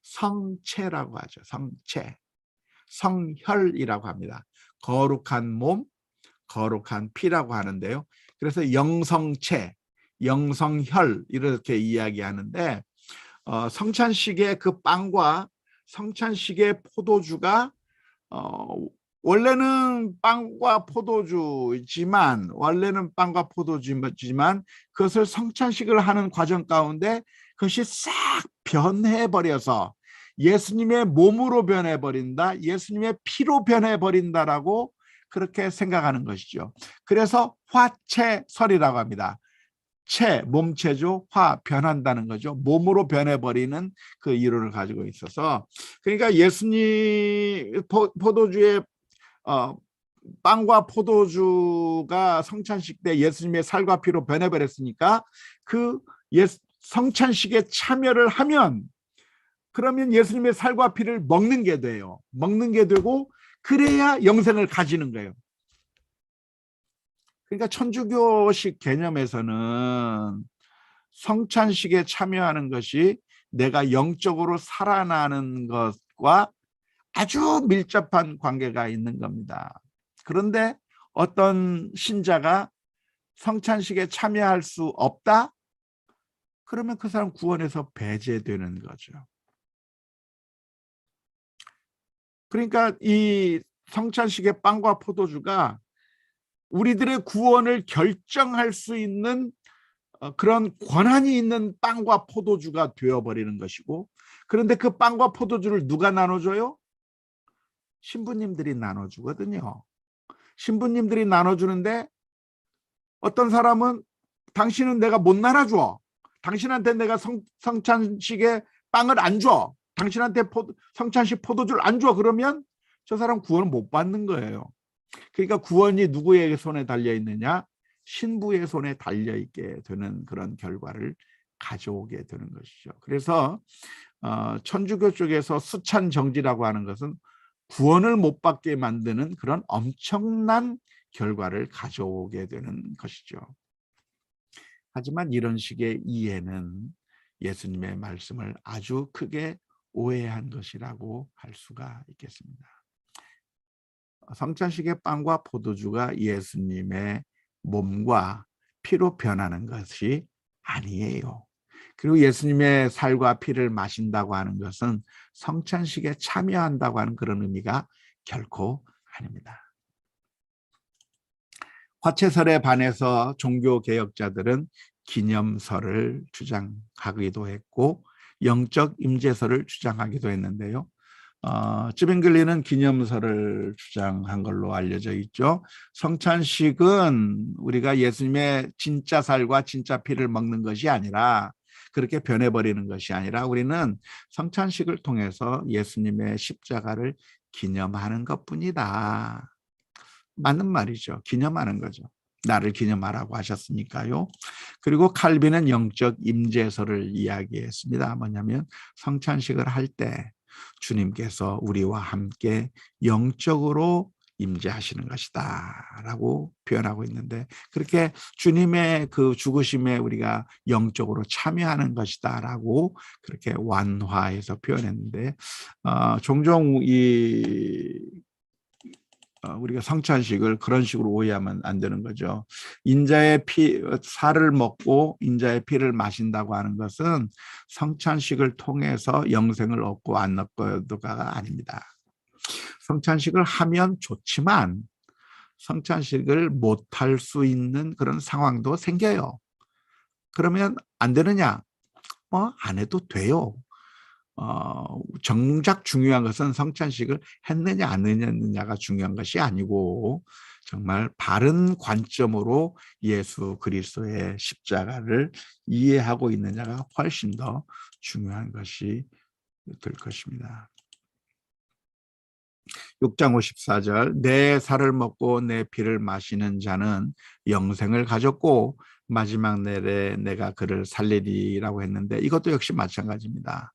성체라고 하죠. 성체, 성혈이라고 합니다. 거룩한 몸, 거룩한 피라고 하는데요. 그래서 영성체, 영성혈 이렇게 이야기하는데 성찬식의 그 빵과 성찬식의 포도주가 원래는 빵과 포도주지만 그것을 성찬식을 하는 과정 가운데 그것이 싹 변해버려서 예수님의 몸으로 변해버린다, 예수님의 피로 변해버린다라고 그렇게 생각하는 것이죠. 그래서 화채설이라고 합니다. 채, 몸체죠. 화, 변한다는 거죠. 몸으로 변해버리는 그 이론을 가지고 있어서, 그러니까 예수님 포도주의 빵과 포도주가 성찬식 때 예수님의 살과 피로 변해버렸으니까 그 성찬식에 참여를 하면 그러면 예수님의 살과 피를 먹는 게 돼요. 먹는 게 되고 그래야 영생을 가지는 거예요. 그러니까 천주교식 개념에서는 성찬식에 참여하는 것이 내가 영적으로 살아나는 것과 아주 밀접한 관계가 있는 겁니다. 그런데 어떤 신자가 성찬식에 참여할 수 없다? 그러면 그 사람 구원에서 배제되는 거죠. 그러니까 이 성찬식의 빵과 포도주가 우리들의 구원을 결정할 수 있는 그런 권한이 있는 빵과 포도주가 되어버리는 것이고, 그런데 그 빵과 포도주를 누가 나눠줘요? 신부님들이 나눠주거든요. 신부님들이 나눠주는데 어떤 사람은 당신은 내가 못 나눠줘, 당신한테 내가 성찬식에 빵을 안 줘. 당신한테 성찬식 포도주를 안 줘. 그러면 저 사람 구원을 못 받는 거예요. 그러니까 구원이 누구의 손에 달려 있느냐? 신부의 손에 달려 있게 되는 그런 결과를 가져오게 되는 것이죠. 그래서 천주교 쪽에서 수찬정지라고 하는 것은 구원을 못 받게 만드는 그런 엄청난 결과를 가져오게 되는 것이죠. 하지만 이런 식의 이해는 예수님의 말씀을 아주 크게 오해한 것이라고 할 수가 있겠습니다. 성찬식의 빵과 포도주가 예수님의 몸과 피로 변하는 것이 아니에요. 그리고 예수님의 살과 피를 마신다고 하는 것은 성찬식에 참여한다고 하는 그런 의미가 결코 아닙니다. 화채설에 반해서 종교개혁자들은 기념설을 주장하기도 했고 영적 임재설을 주장하기도 했는데요. 쯔빙글리는 기념설을 주장한 걸로 알려져 있죠. 성찬식은 우리가 예수님의 진짜 살과 진짜 피를 먹는 것이 아니라 그렇게 변해버리는 것이 아니라 우리는 성찬식을 통해서 예수님의 십자가를 기념하는 것뿐이다. 맞는 말이죠. 기념하는 거죠. 나를 기념하라고 하셨으니까요. 그리고 칼빈은 영적 임재설을 이야기했습니다. 뭐냐면 성찬식을 할 때 주님께서 우리와 함께 영적으로 임재하시는 것이다 라고 표현하고 있는데 그렇게 주님의 그 죽으심에 우리가 영적으로 참여하는 것이다 라고 그렇게 완화해서 표현했는데 종종 우리가 성찬식을 그런 식으로 오해하면 안 되는 거죠. 인자의 살을 먹고 인자의 피를 마신다고 하는 것은 성찬식을 통해서 영생을 얻고 안 얻고가 아닙니다. 성찬식을 하면 좋지만 성찬식을 못할 수 있는 그런 상황도 생겨요. 그러면 안 되느냐? 안 해도 돼요. 정작 중요한 것은 성찬식을 했느냐 안 했느냐가 중요한 것이 아니고 정말 바른 관점으로 예수 그리스도의 십자가를 이해하고 있느냐가 훨씬 더 중요한 것이 될 것입니다. 6장 54절 내 살을 먹고 내 피를 마시는 자는 영생을 가졌고 마지막 날에 내가 그를 살리리라고 했는데 이것도 역시 마찬가지입니다.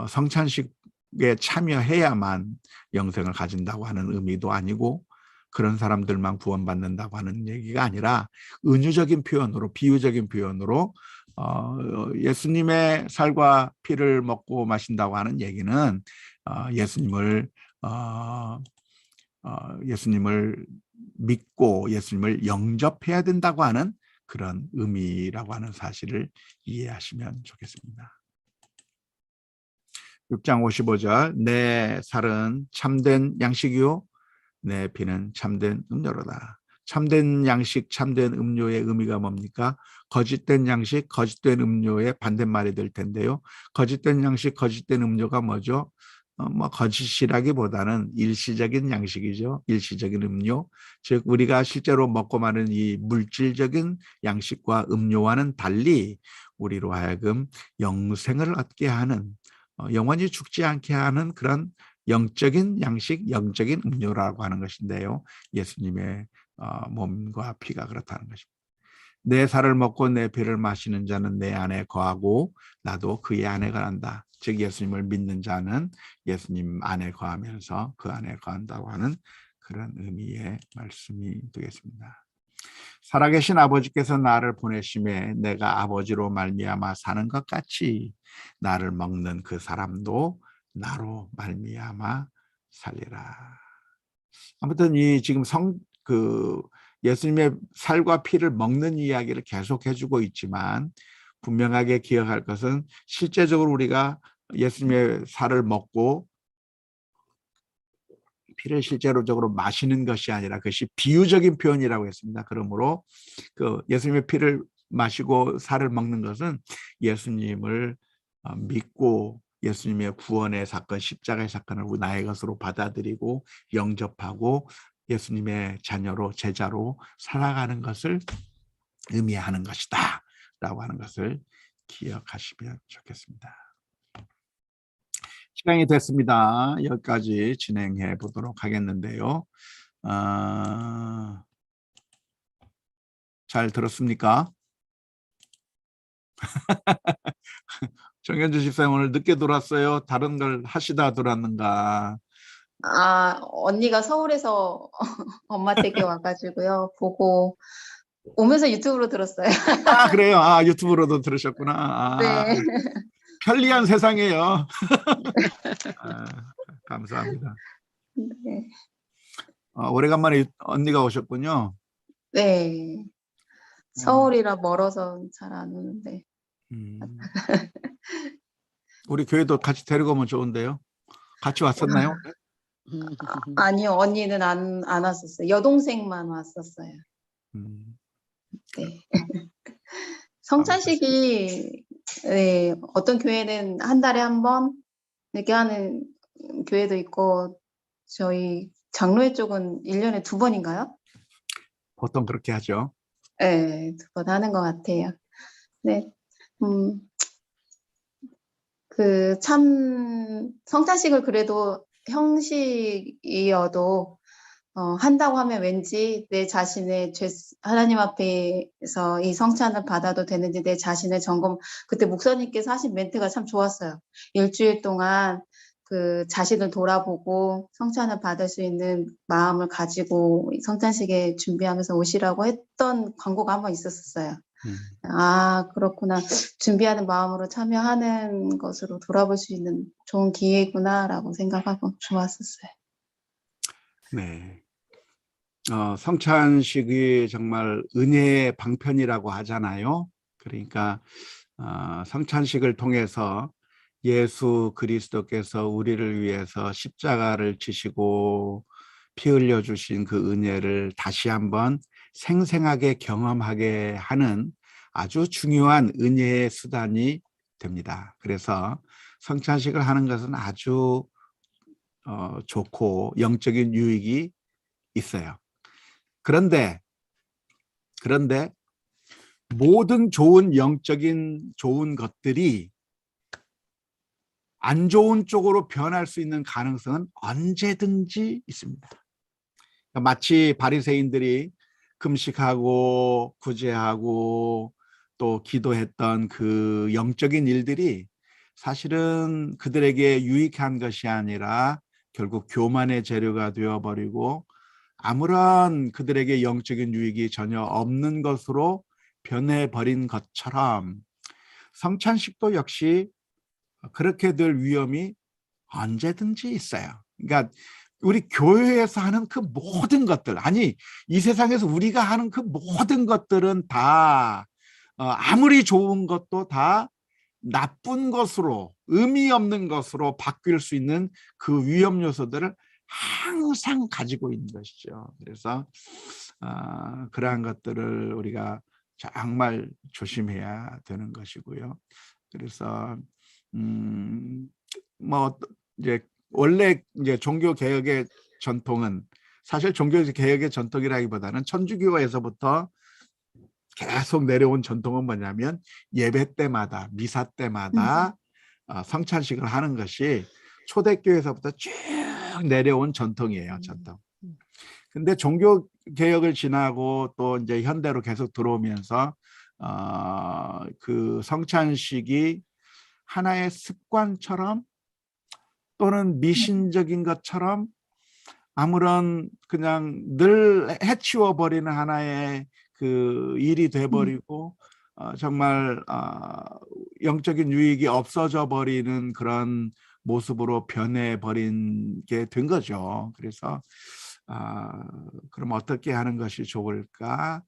성찬식에 참여해야만 영생을 가진다고 하는 의미도 아니고 그런 사람들만 구원받는다고 하는 얘기가 아니라 은유적인 표현으로 비유적인 표현으로 예수님의 살과 피를 먹고 마신다고 하는 얘기는 예수님을 믿고 예수님을 영접해야 된다고 하는 그런 의미라고 하는 사실을 이해하시면 좋겠습니다. 6장 55절 내 살은 참된 양식이요 내 피는 참된 음료로다. 참된 양식, 참된 음료의 의미가 뭡니까? 거짓된 양식, 거짓된 음료의 반대말이 될 텐데요. 거짓된 양식, 거짓된 음료가 뭐죠? 거짓이라기보다는 일시적인 양식이죠. 일시적인 음료. 즉 우리가 실제로 먹고 마는 이 물질적인 양식과 음료와는 달리 우리로 하여금 영생을 얻게 하는 영원히 죽지 않게 하는 그런 영적인 양식, 영적인 음료라고 하는 것인데요. 예수님의 몸과 피가 그렇다는 것입니다. 내 살을 먹고 내 피를 마시는 자는 내 안에 거하고 나도 그의 안에 거한다. 즉 예수님을 믿는 자는 예수님 안에 거하면서 그 안에 거한다고 하는 그런 의미의 말씀이 되겠습니다. 살아계신 아버지께서 나를 보내심에 내가 아버지로 말미암아 사는 것 같이 나를 먹는 그 사람도 나로 말미암아 살리라. 아무튼 이 지금 예수님의 살과 피를 먹는 이야기를 계속 해주고 있지만 분명하게 기억할 것은 실제적으로 우리가 예수님의 살을 먹고 피를 실제로적으로 마시는 것이 아니라 그것이 비유적인 표현이라고 했습니다. 그러므로 그 예수님의 피를 마시고 살을 먹는 것은 예수님을 믿고 예수님의 구원의 사건, 십자가의 사건을 나의 것으로 받아들이고 영접하고 예수님의 자녀로 제자로 살아가는 것을 의미하는 것이다 라고 하는 것을 기억하시면 좋겠습니다. 시간이 됐습니다. 여기까지 진행해 보도록 하겠는데요. 잘 들었습니까? 정현주 집사님 오늘 늦게 돌았어요. 다른 걸 하시다 돌았는가? 언니가 서울에서 엄마 댁에 와가지고요. 보고 오면서 유튜브로 들었어요. 그래요? 유튜브로도 들으셨구나. 네. 편리한 세상이에요. 감사합니다. 네. 오래간만에 언니가 오셨군요. 네. 서울이라 멀어서 잘 안 오는데. 우리 교회도 같이 데리고 오면 좋은데요. 같이 왔었나요? 아니요, 언니는 안 왔었어요. 여동생만 왔었어요. 네. 성찬식이 네, 어떤 교회는 한 달에 한 번 이렇게 하는 교회도 있고 저희 장로회 쪽은 1년에 2번인가요? 보통 그렇게 하죠. 네, 2번 하는 것 같아요. 네, 참 성찬식을 그래도 형식이어도 한다고 하면 왠지 내 자신의 하나님 앞에서 이 성찬을 받아도 되는지 내 자신의 점검. 그때 목사님께서 하신 멘트가 참 좋았어요. 일주일 동안 그 자신을 돌아보고 성찬을 받을 수 있는 마음을 가지고 성찬식에 준비하면서 오시라고 했던 광고가 한번 있었어요. 그렇구나. 준비하는 마음으로 참여하는 것으로 돌아볼 수 있는 좋은 기회구나라고 생각하고 좋았었어요. 네. 성찬식이 정말 은혜의 방편이라고 하잖아요. 그러니까 성찬식을 통해서 예수 그리스도께서 우리를 위해서 십자가를 지시고 피 흘려 주신 그 은혜를 다시 한번 생생하게 경험하게 하는 아주 중요한 은혜의 수단이 됩니다. 그래서 성찬식을 하는 것은 아주 좋고 영적인 유익이 있어요. 그런데 모든 좋은 영적인 좋은 것들이 안 좋은 쪽으로 변할 수 있는 가능성은 언제든지 있습니다. 마치 바리새인들이 금식하고 구제하고 또 기도했던 그 영적인 일들이 사실은 그들에게 유익한 것이 아니라 결국 교만의 재료가 되어버리고 아무런 그들에게 영적인 유익이 전혀 없는 것으로 변해버린 것처럼 성찬식도 역시 그렇게 될 위험이 언제든지 있어요. 그러니까 우리 교회에서 하는 그 모든 것들, 아니 이 세상에서 우리가 하는 그 모든 것들은 다 아무리 좋은 것도 다 나쁜 것으로, 의미 없는 것으로 바뀔 수 있는 그 위험 요소들을 항상 가지고 있는 것이죠. 그래서 그러한 것들을 우리가 정말 조심해야 되는 것이고요. 그래서 뭐 이제 원래 이제 종교 개혁의 전통은 사실 종교 개혁의 전통이라기보다는 천주교에서부터 계속 내려온 전통은 뭐냐면 예배 때마다 미사 때마다 성찬식을 하는 것이 초대교회에서부터 쭉 내려온 전통이에요. 전통. 근데 종교 개혁을 지나고 또 이제 현대로 계속 들어오면서 그 성찬식이 하나의 습관처럼 또는 미신적인 것처럼 아무런 그냥 늘 해치워 버리는 하나의 그 일이 돼버리고 정말 영적인 유익이 없어져 버리는 그런 모습으로 변해버린 게 된 거죠. 그래서 그럼 어떻게 하는 것이 좋을까?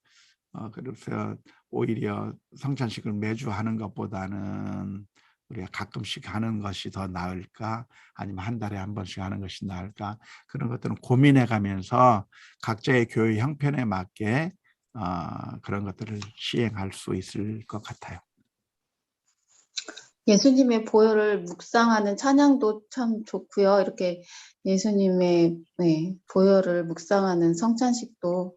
그래서 오히려 성찬식을 매주 하는 것보다는 우리가 가끔씩 하는 것이 더 나을까? 아니면 한 달에 한 번씩 하는 것이 나을까? 그런 것들은 고민해 가면서 각자의 교회 형편에 맞게 그런 것들을 시행할 수 있을 것 같아요. 예수님의 보혈을 묵상하는 찬양도 참 좋고요. 이렇게 예수님의 보혈을 묵상하는 성찬식도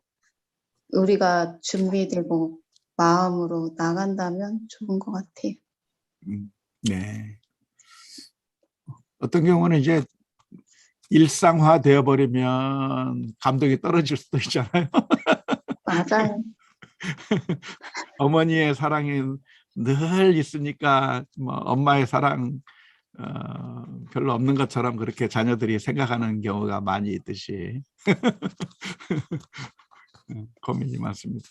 우리가 준비되고 마음으로 나간다면 좋은 것 같아요. 네. 어떤 경우는 이제 일상화 되어 버리면 감동이 떨어질 수도 있잖아요. 맞아요. 어머니의 사랑이 늘 있으니까 뭐 엄마의 사랑 별로 없는 것처럼 그렇게 자녀들이 생각하는 경우가 많이 있듯이 고민이 많습니다.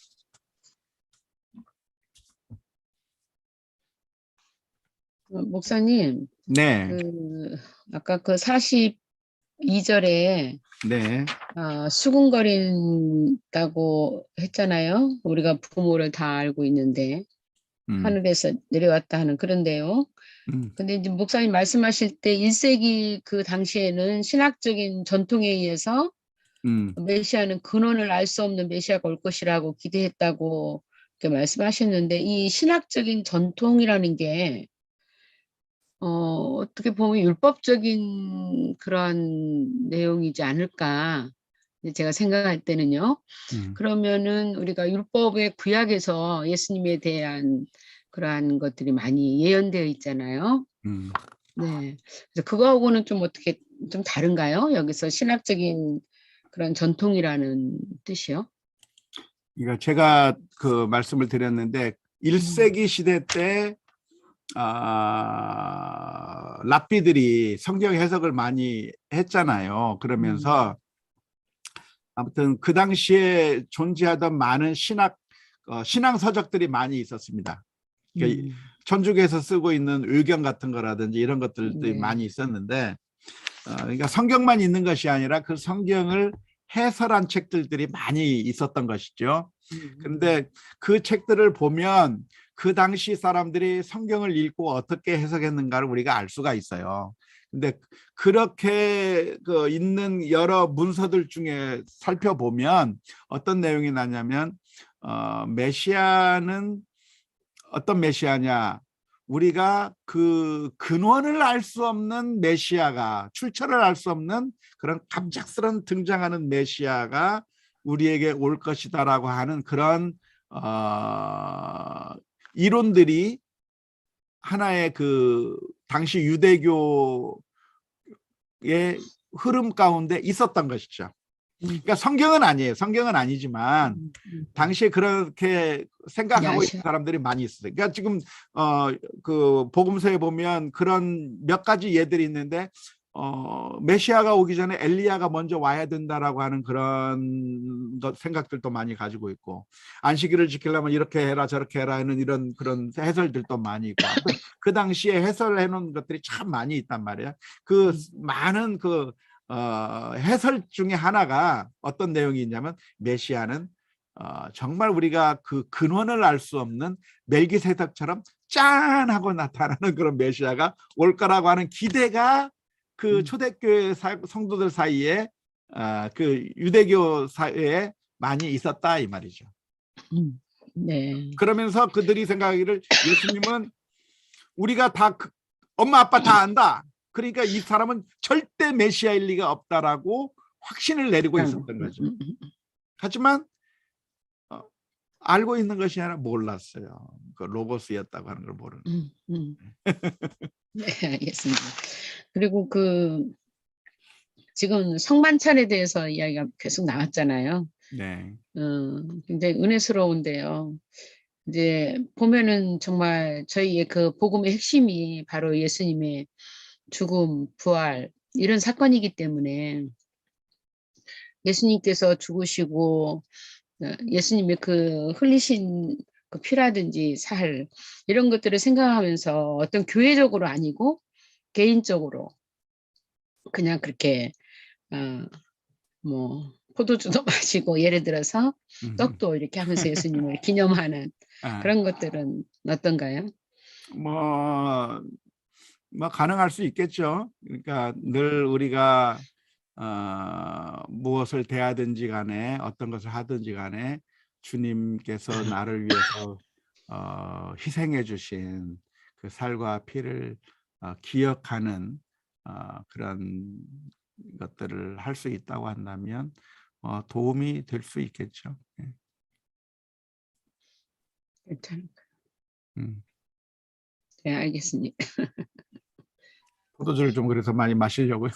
목사님, 네, 아까 그 42절에 네, 수군거린다고 했잖아요. 우리가 부모를 다 알고 있는데 음, 하늘에서 내려왔다 하는 그런데요. 음, 근데 이제 목사님 말씀하실 때 1세기 그 당시에는 신학적인 전통에 의해서 메시아는 근원을 알 수 없는 메시아가 올 것이라고 기대했다고 이렇게 말씀하셨는데 이 신학적인 전통이라는 게 어떻게 보면 율법적인 그런 내용이지 않을까. 이제 제가 생각할 때는요. 음, 그러면은 우리가 율법의 구약에서 예수님에 대한 그러한 것들이 많이 예언되어 있잖아요. 음. 네. 그래서 그거하고는 좀 어떻게 좀 다른가요? 여기서 신학적인 그런 전통이라는 뜻이요? 그러니까 제가 그 말씀을 드렸는데 1세기 시대 때 랍비들이 성경 해석을 많이 했잖아요. 그러면서 아무튼 그 당시에 존재하던 많은 신앙 서적들이 많이 있었습니다. 그러니까 천주교에서 쓰고 있는 의경 같은 거라든지 이런 것들도 네. 많이 있었는데 그러니까 성경만 있는 것이 아니라 그 성경을 해설한 책들이 많이 있었던 것이죠. 그런데 그 책들을 보면 그 당시 사람들이 성경을 읽고 어떻게 해석했는가를 우리가 알 수가 있어요. 근데 그렇게 그 있는 여러 문서들 중에 살펴보면 어떤 내용이 나냐면 메시아는 어떤 메시아냐, 우리가 그 근원을 알 수 없는 메시아가, 출처를 알 수 없는 그런 갑작스런 등장하는 메시아가 우리에게 올 것이다라고 하는 그런 이론들이 하나의 그 당시 유대교의 흐름 가운데 있었던 것이죠. 그러니까 성경은 아니에요. 성경은 아니지만 당시에 그렇게 생각하고 있는 사람들이 많이 있어요. 그러니까 지금 그 복음서에 보면 그런 몇 가지 예들이 있는데 메시아가 오기 전에 엘리야가 먼저 와야 된다라고 하는 그런 생각들도 많이 가지고 있고, 안식일을 지키려면 이렇게 해라 저렇게 해라 하는 이런 그런 해설들도 많이 있고, 그 당시에 해설해 놓은 것들이 참 많이 있단 말이에요. 그 많은 그 해설 중에 하나가 어떤 내용이 있냐면 메시아는 정말 우리가 그 근원을 알 수 없는 멜기세덱처럼 짠 하고 나타나는 그런 메시아가 올 거라고 하는 기대가 그 초대교회 성도들 사이에 그 유대교 사회에 많이 있었다 이 말이죠. 네. 그러면서 그들이 생각하기를 예수님은 우리가 다 엄마 아빠 다 안다. 그러니까 이 사람은 절대 메시아일 리가 없다라고 확신을 내리고 있었던 거죠. 하지만 알고 있는 것이 아니라 몰랐어요. 그 로고스였다고 하는 걸 모르는. 네, 알겠습니다. 그리고 지금 성만찬에 대해서 이야기가 계속 나왔잖아요. 네. 굉장히 은혜스러운데요. 이제 보면은 정말 저희의 그 복음의 핵심이 바로 예수님의 죽음, 부활 이런 사건이기 때문에 예수님께서 죽으시고 예수님의 그 흘리신 그 피라든지 살 이런 것들을 생각하면서 어떤 교회적으로 아니고 개인적으로 그냥 그렇게 뭐 포도주도 마시고 예를 들어서 떡도 이렇게 하면서 예수님을 기념하는 그런 것들은 어떤가요? 뭐 가능할 수 있겠죠. 그러니까 늘 우리가 무엇을 대하든지 간에 어떤 것을 하든지 간에 주님께서 나를 위해서 희생해 주신 그 살과 피를 기억하는 그런 것들을 할 수 있다고 한다면 도움이 될 수 있겠죠. 네. 괜찮을까요? 음. 네, 알겠습니다. 포도주를 좀 그래서 많이 마시려고요.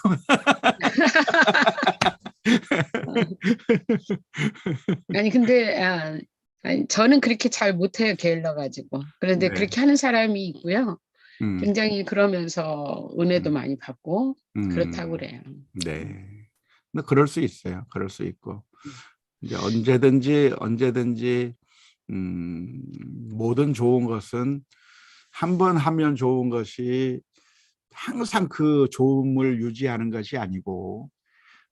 아니 근데 아니, 저는 그렇게 잘 못해요, 게을러가지고. 그런데 네. 그렇게 하는 사람이 있고요. 음, 굉장히 그러면서 은혜도 음, 많이 받고 그렇다고 음, 그래요. 네. 근데 그럴 수 있어요. 그럴 수 있고 이제 언제든지 모든 좋은 것은 한 번 하면 좋은 것이 항상 그 좋음을 유지하는 것이 아니고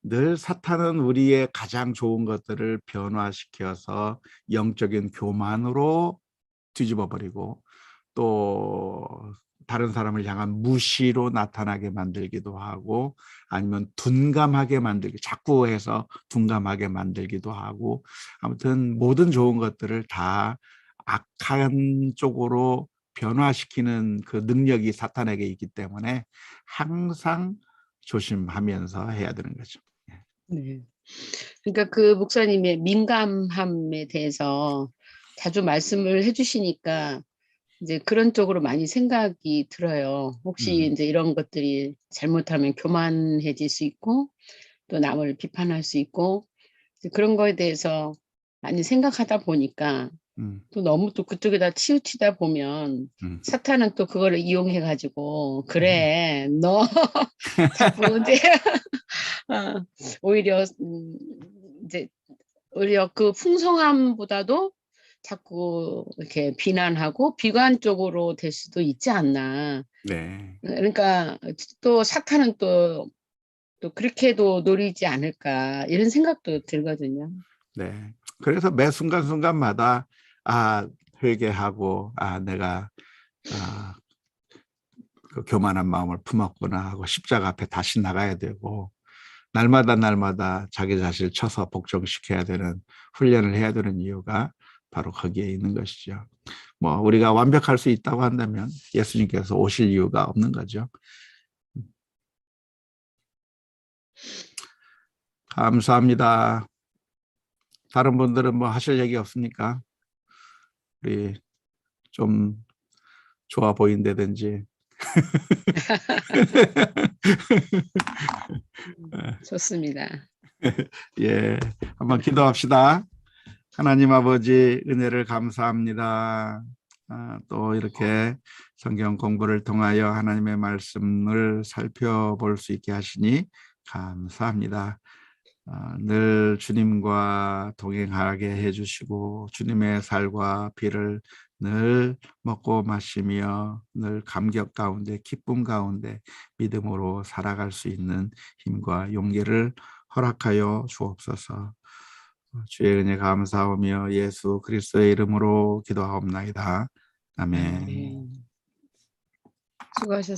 늘 사탄은 우리의 가장 좋은 것들을 변화시켜서 영적인 교만으로 뒤집어 버리고 또 다른 사람을 향한 무시로 나타나게 만들기도 하고 아니면 둔감하게 만들기 자꾸 해서 둔감하게 만들기도 하고 아무튼 모든 좋은 것들을 다 악한 쪽으로 변화시키는 그 능력이 사탄에게 있기 때문에 항상 조심하면서 해야 되는 거죠. 네. 그러니까 그 목사님의 민감함에 대해서 자주 말씀을 해주시니까 이제 그런 쪽으로 많이 생각이 들어요. 혹시 이제 이런 것들이 잘못하면 교만해질 수 있고 또 남을 비판할 수 있고 그런 거에 대해서 많이 생각하다 보니까 음, 또 너무 또 그쪽에다 치우치다 보면 음, 사탄은 또 그거를 이용해 가지고 그래 너 자꾸 이제 어, 오히려 이제 오히려 그 풍성함보다도 자꾸 이렇게 비난하고 비관 쪽으로 될 수도 있지 않나. 네. 그러니까 또 사탄은 또 그렇게도 노리지 않을까 이런 생각도 들거든요. 네. 그래서 매 순간순간마다 회개하고 내가 그 교만한 마음을 품었구나 하고 십자가 앞에 다시 나가야 되고 날마다 자기 자신을 쳐서 복종시켜야 되는 훈련을 해야 되는 이유가 바로 거기에 있는 것이죠. 뭐 우리가 완벽할 수 있다고 한다면 예수님께서 오실 이유가 없는 거죠. 감사합니다. 다른 분들은 뭐 하실 얘기 없습니까? 우리 좀 좋아 보인다든지. 좋습니다. 예, 한번 기도합시다. 하나님 아버지 은혜를 감사합니다. 또 이렇게 성경 공부를 통하여 하나님의 말씀을 살펴볼 수 있게 하시니 감사합니다. 늘 주님과 동행하게 해주시고 주님의 살과 피를 늘 먹고 마시며 늘 감격 가운데 기쁨 가운데 믿음으로 살아갈 수 있는 힘과 용기를 허락하여 주옵소서. 주의 은혜 감사하며 예수 그리스도의 이름으로 기도하옵나이다. 아멘. 수고하셨습니다.